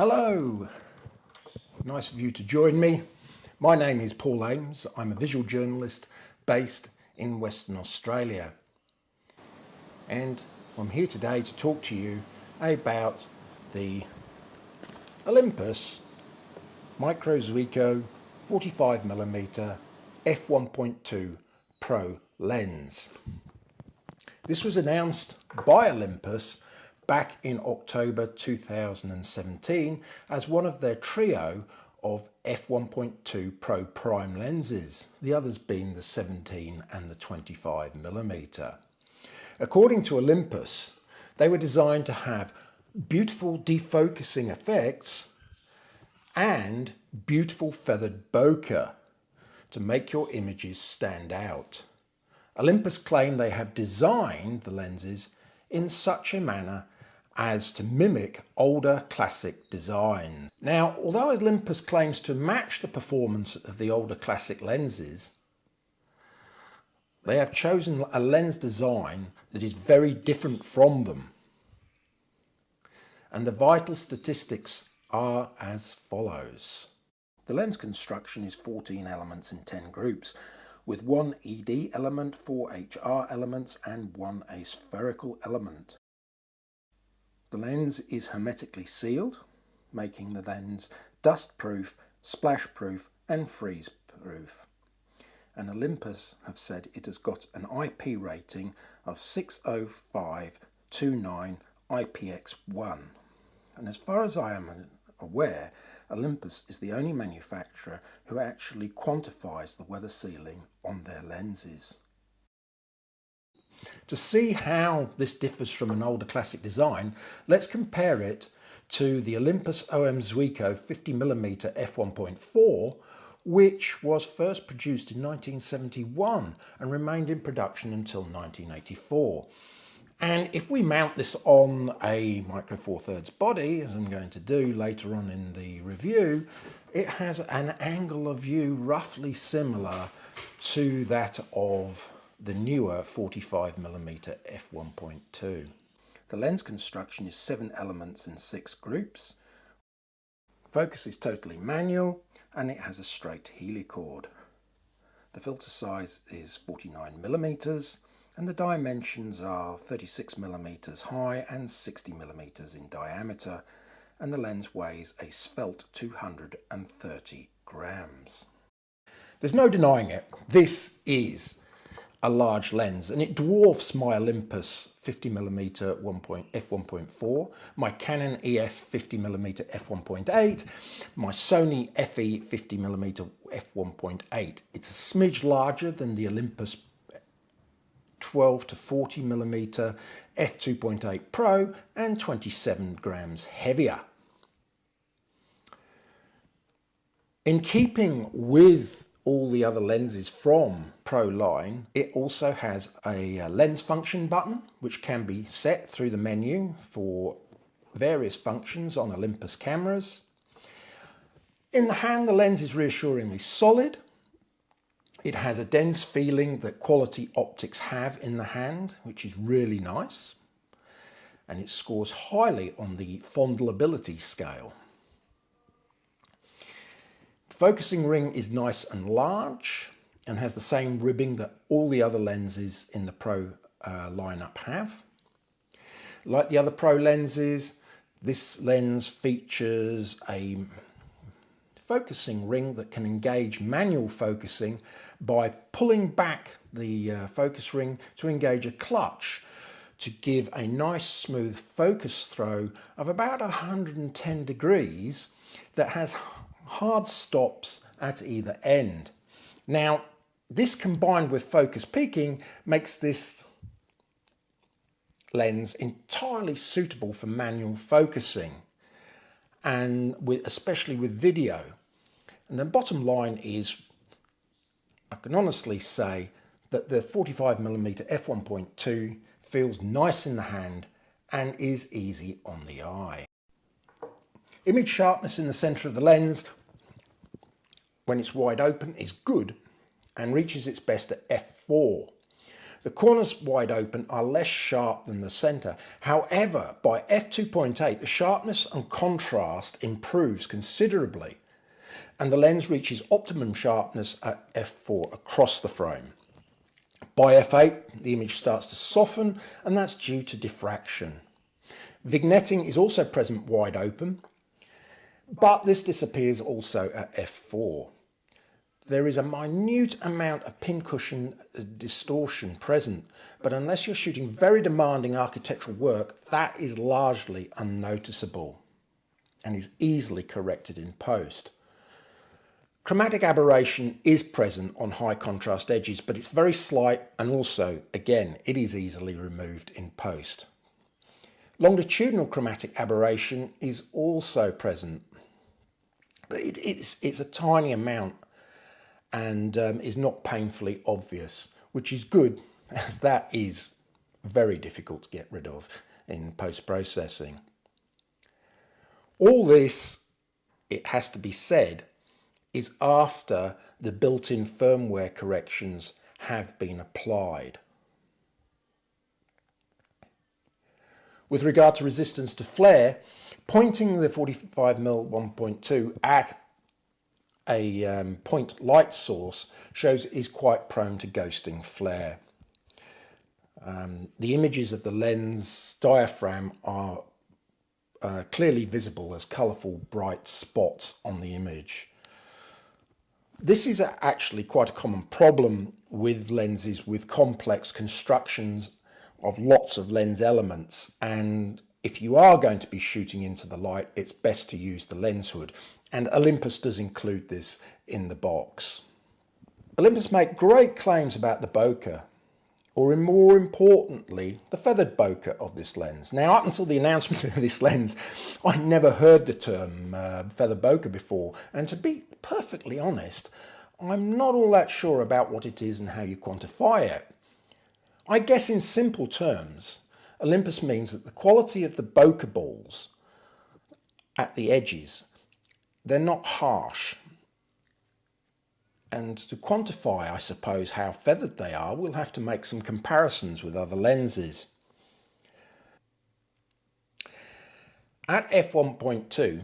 Hello, nice of you to join me. My name is Paul Ames. I'm a visual journalist based in Western Australia. And I'm here today to talk to you about the Olympus m.Zuiko 45mm f1.2 Pro lens. This was announced by Olympus back in October 2017 as one of their trio of f1.2 Pro prime lenses, the others being the 17 and the 25mm. According to Olympus, they were designed to have beautiful defocusing effects and beautiful feathered bokeh to make your images stand out. Olympus claim they have designed the lenses in such a manner as to mimic older classic designs. Now, although Olympus claims to match the performance of the older classic lenses, they have chosen a lens design that is very different from them. And the vital statistics are as follows. The lens construction is 14 elements in 10 groups, with 1 ED element, 4 HR elements and 1 aspherical element. The lens is hermetically sealed, making the lens dust-proof, splash-proof and freeze-proof. And Olympus have said it has got an IP rating of 60529 IPX1. And as far as I am aware, Olympus is the only manufacturer who actually quantifies the weather sealing on their lenses. To see how this differs from an older classic design, let's compare it to the Olympus m.Zuiko 50mm f1.4, which was first produced in 1971 and remained in production until 1984. And if we mount this on a Micro Four Thirds body, as I'm going to do later on in the review, it has an angle of view roughly similar to that of the newer 45mm f1.2. The lens construction is 7 elements in 6 groups. Focus is totally manual and it has a straight helicord. The filter size is 49mm and the dimensions are 36mm high and 60mm in diameter, and the lens weighs a svelte 230 grams. There's no denying it, this is a large lens and it dwarfs my Olympus 50mm f1.4, my Canon EF 50mm f1.8, my Sony FE 50mm f1.8. It's a smidge larger than the Olympus 12 to 40mm f2.8 Pro and 27 grams heavier. In keeping with all the other lenses from Pro line, it also has a lens function button which can be set through the menu for various functions on Olympus cameras. In the hand, the lens is reassuringly solid. It has a dense feeling that quality optics have in the hand, which is really nice, and it scores highly on the fondleability scale. The focusing ring is nice and large and has the same ribbing that all the other lenses in the Pro lineup have. Like the other Pro lenses, this lens features a focusing ring that can engage manual focusing by pulling back the focus ring to engage a clutch to give a nice smooth focus throw of about 110 degrees that has hard stops at either end. Now, this combined with focus peaking makes this lens entirely suitable for manual focusing, and especially with video. And the bottom line is, I can honestly say that the 45mm f1.2 feels nice in the hand and is easy on the eye. Image sharpness in the centre of the lens when it's wide open is good and reaches its best at f4. The corners wide open are less sharp than the centre. However, by f2.8, the sharpness and contrast improves considerably, and the lens reaches optimum sharpness at f4 across the frame. By f8, the image starts to soften, and that's due to diffraction. Vignetting is also present wide open, but this disappears also at f4. There is a minute amount of pincushion distortion present, but unless you're shooting very demanding architectural work, that is largely unnoticeable and is easily corrected in post. Chromatic aberration is present on high contrast edges, but it's very slight, and also, again, it is easily removed in post. Longitudinal chromatic aberration is also present, but it's a tiny amount and is not painfully obvious, which is good, as that is very difficult to get rid of in post-processing. All this, it has to be said, is after the built-in firmware corrections have been applied. With regard to resistance to flare, pointing the 45mm 1.2 at a point light source shows it is quite prone to ghosting flare. The images of the lens diaphragm are clearly visible as colourful bright spots on the image. This is actually quite a common problem with lenses with complex constructions of lots of lens elements, and if you are going to be shooting into the light, it's best to use the lens hood, and Olympus does include this in the box. Olympus make great claims about the bokeh, or more importantly, the feathered bokeh of this lens. Now, up until the announcement of this lens, I never heard the term feather bokeh before, and to be perfectly honest, I'm not all that sure about what it is and how you quantify it. I guess in simple terms, Olympus means that the quality of the bokeh balls at the edges, they're not harsh. And to quantify, I suppose, how feathered they are, we'll have to make some comparisons with other lenses. At f1.2,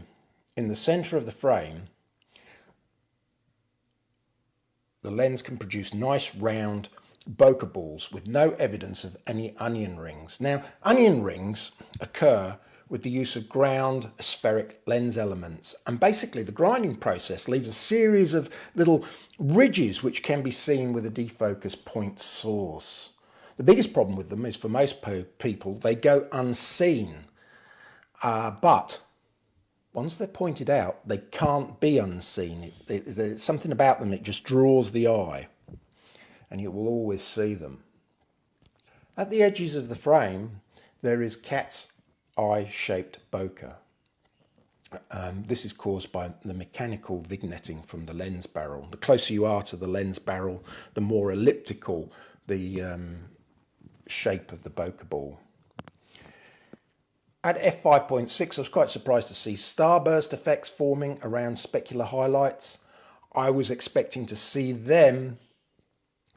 in the centre of the frame, the lens can produce nice round bokeh balls with no evidence of any onion rings. Now, onion rings occur with the use of ground spheric lens elements, and basically the grinding process leaves a series of little ridges which can be seen with a defocus point source. The biggest problem with them is, for most people, they go unseen, but once they're pointed out, they can't be unseen. There's something about them, it just draws the eye, and you will always see them. At the edges of the frame, there is cat's eye-shaped bokeh. This is caused by the mechanical vignetting from the lens barrel. The closer you are to the lens barrel, the more elliptical the shape of the bokeh ball. At f5.6, I was quite surprised to see starburst effects forming around specular highlights. I was expecting to see them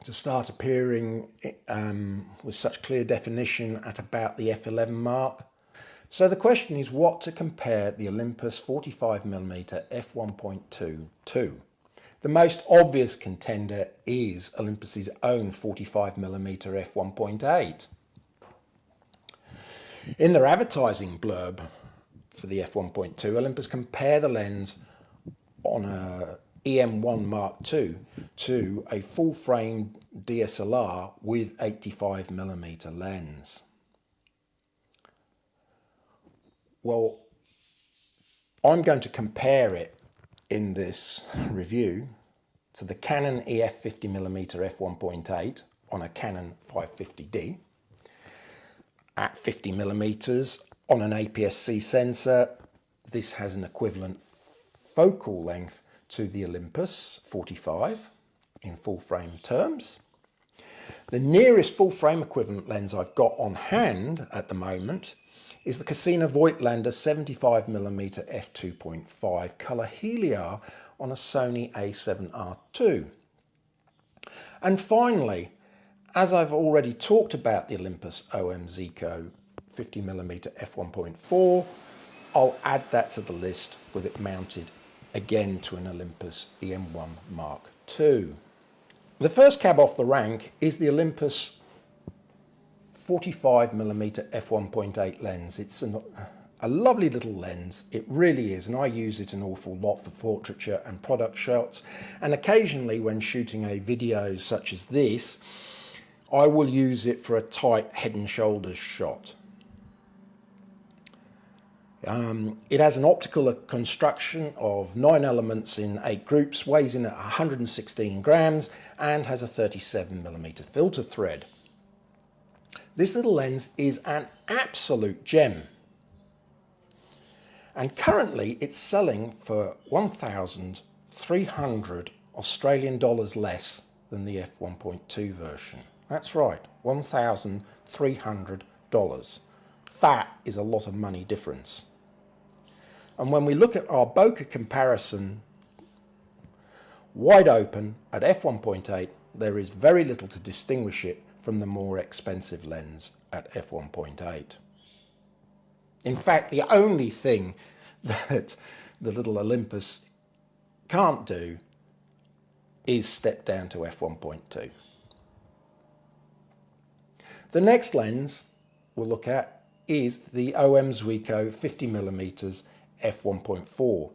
to start appearing with such clear definition at about the f11 mark. So the question is what to compare the Olympus 45mm f1.2 to. The most obvious contender is Olympus's own 45mm f1.8. In their advertising blurb for the f1.2, Olympus compare the lens on a EM1 Mark II to a full-frame DSLR with 85mm lens. Well, I'm going to compare it in this review to the Canon EF 50mm f1.8 on a Canon 550D at 50mm on an APS-C sensor. This has an equivalent focal length to the Olympus 45 in full frame terms. The nearest full frame equivalent lens I've got on hand at the moment is the Casino Voigtlander 75mm f2.5 colour Heliar on a Sony A7R II. And finally, As I've already talked about the Olympus m.Zuiko 50mm f1.4, I'll add that to the list with it mounted again to an Olympus EM1 Mark II. The first cab off the rank is the Olympus 45mm f1.8 lens. It's a lovely little lens, it really is, and I use it an awful lot for portraiture and product shots, and occasionally when shooting a video such as this, I will use it for a tight head and shoulders shot. It has an optical construction of 9 elements in 8 groups, weighs in at 116 grams, and has a 37mm filter thread. This little lens is an absolute gem. And currently it's selling for 1,300 Australian dollars less than the f1.2 version. That's right, $1,300. That is a lot of money difference. And when we look at our bokeh comparison, wide open at f1.8, there is very little to distinguish it from the more expensive lens at f1.8. In fact, the only thing that the little Olympus can't do is step down to f1.2. The next lens we'll look at is the m.Zuiko 50mm f1.4.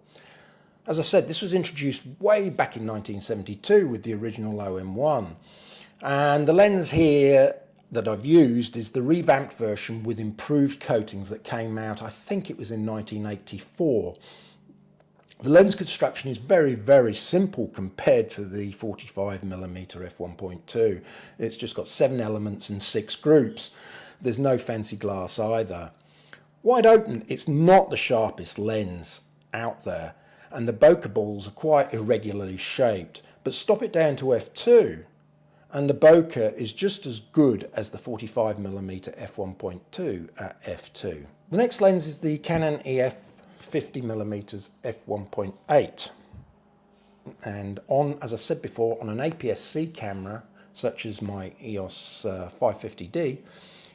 As I said, this was introduced way back in 1972 with the original OM1. And the lens here that I've used is the revamped version with improved coatings that came out, I think it was in 1984. The lens construction is very, very simple compared to the 45mm f1.2. It's just got 7 elements and 6 groups. There's no fancy glass either. Wide open, it's not the sharpest lens out there, and the bokeh balls are quite irregularly shaped, but stop it down to f2 and the bokeh is just as good as the 45mm f1.2 at f2. The next lens is the Canon EF 50mm f1.8, and as I've said before, on an APS-C camera such as my EOS 550D,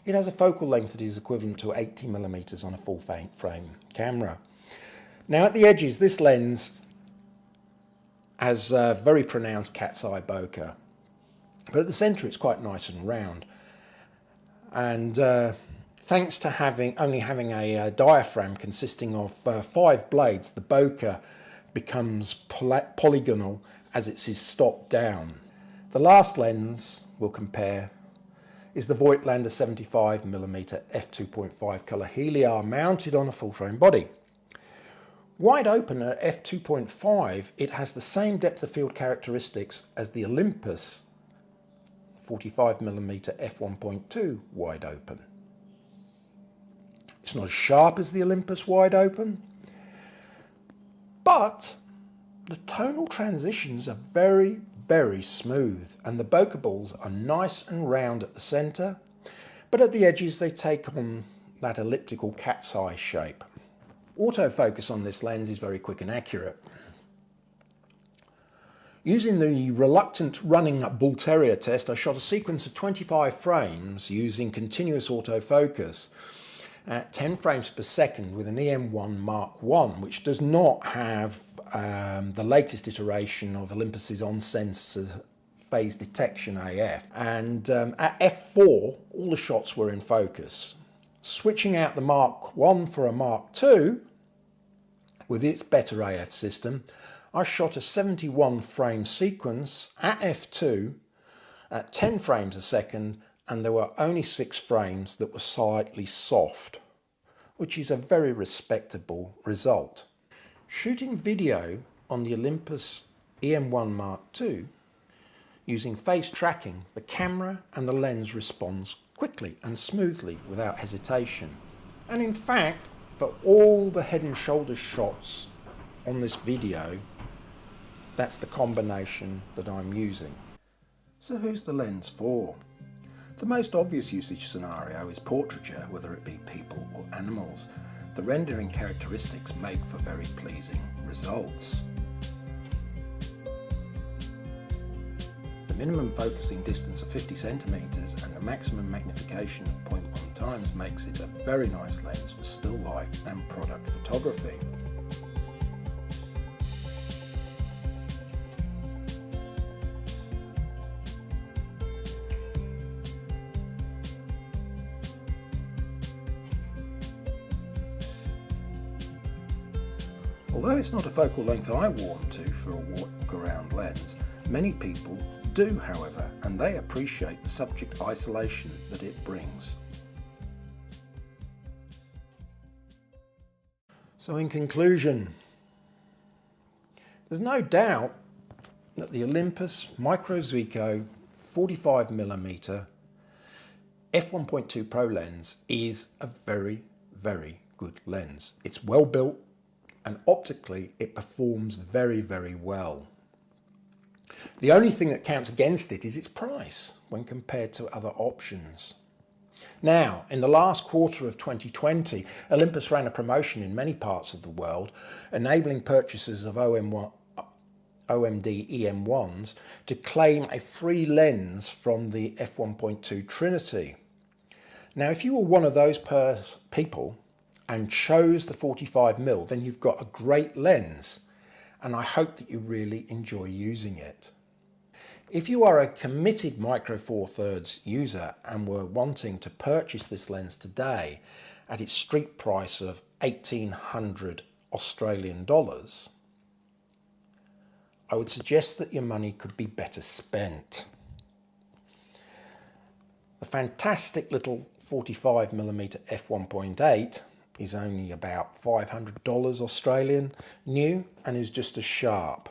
it has a focal length that is equivalent to 80mm on a full frame camera. Now at the edges, this lens has a very pronounced cat's eye bokeh, but at the centre it's quite nice and round. And thanks to only having a diaphragm consisting of 5 blades, the bokeh becomes polygonal as it is stopped down. The last lens we'll compare is the Voigtlander 75mm f2.5 colour Heliar mounted on a full frame body. Wide open at f2.5, it has the same depth of field characteristics as the Olympus 45mm f1.2 wide open. It's not as sharp as the Olympus wide open, but the tonal transitions are very, very smooth, and the bokeh balls are nice and round at the centre, but at the edges they take on that elliptical cat's eye shape. Autofocus on this lens is very quick and accurate. Using the reluctant running bull terrier test, I shot a sequence of 25 frames using continuous autofocus at 10 frames per second with an EM1 Mark I, which does not have the latest iteration of Olympus's on-sensor phase detection AF. And at f4, all the shots were in focus. Switching out the Mark I for a Mark II, with its better AF system, I shot a 71 frame sequence at f2 at 10 frames a second, and there were only 6 frames that were slightly soft, which is a very respectable result. Shooting video on the Olympus EM1 Mark II using face tracking, the camera and the lens responds quickly and smoothly without hesitation. And in fact, for all the head and shoulders shots on this video, that's the combination that I'm using. So who's the lens for? The most obvious usage scenario is portraiture, whether it be people or animals. The rendering characteristics make for very pleasing results. The the minimum focusing distance of 50 centimeters and the maximum magnification of 0.1 times makes it a very nice lens for still life and product photography. Although it's not a focal length I warm to for a walk-around lens, many people do, however, and they appreciate the subject isolation that it brings. So in conclusion, there's no doubt that the Olympus m.Zuiko 45mm f1.2 Pro lens is a very, very good lens. It's well built, and optically it performs very, very well. The only thing that counts against it is its price when compared to other options. Now, in the last quarter of 2020, Olympus ran a promotion in many parts of the world, enabling purchasers of OMD EM1s to claim a free lens from the f1.2 Trinity. Now, if you were one of those people and chose the 45mm, then you've got a great lens, and I hope that you really enjoy using it. If you are a committed Micro Four Thirds user and were wanting to purchase this lens today at its street price of 1,800 Australian dollars, I would suggest that your money could be better spent. The fantastic little 45mm f1.8 is only about $500 Australian new and is just as sharp.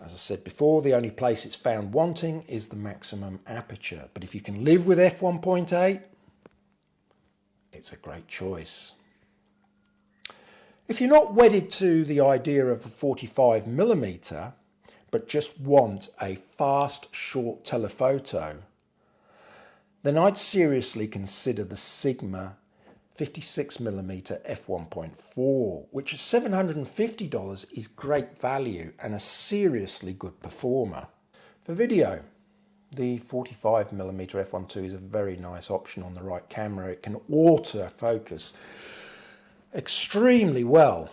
As I said before, the only place it's found wanting is the maximum aperture, but if you can live with f1.8, it's a great choice. If you're not wedded to the idea of a 45mm, but just want a fast, short telephoto, then I'd seriously consider the Sigma 56mm f1.4, which at $750 is great value and a seriously good performer. For video, the 45mm f1.2 is a very nice option on the right camera. It can autofocus extremely well.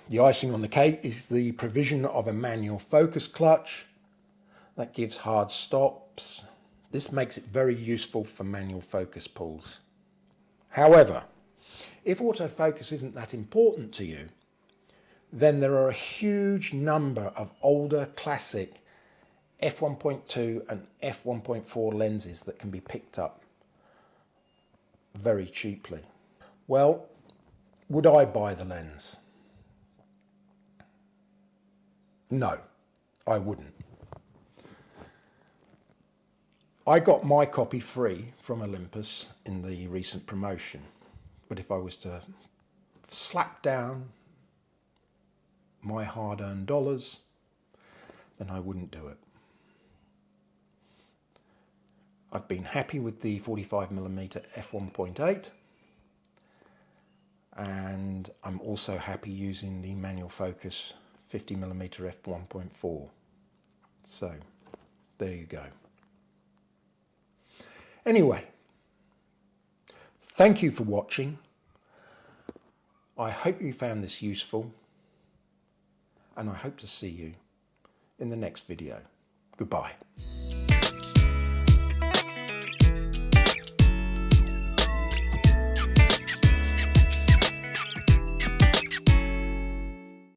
The icing on the cake is the provision of a manual focus clutch that gives hard stops. This makes it very useful for manual focus pulls. However, if autofocus isn't that important to you, then there are a huge number of older classic f1.2 and f1.4 lenses that can be picked up very cheaply. Well, would I buy the lens? No, I wouldn't. I got my copy free from Olympus in the recent promotion, but if I was to slap down my hard-earned dollars, then I wouldn't do it. I've been happy with the 45mm f1.8, and I'm also happy using the manual focus 50mm f1.4. So, there you go. Anyway, thank you for watching. I hope you found this useful, and I hope to see you in the next video. Goodbye.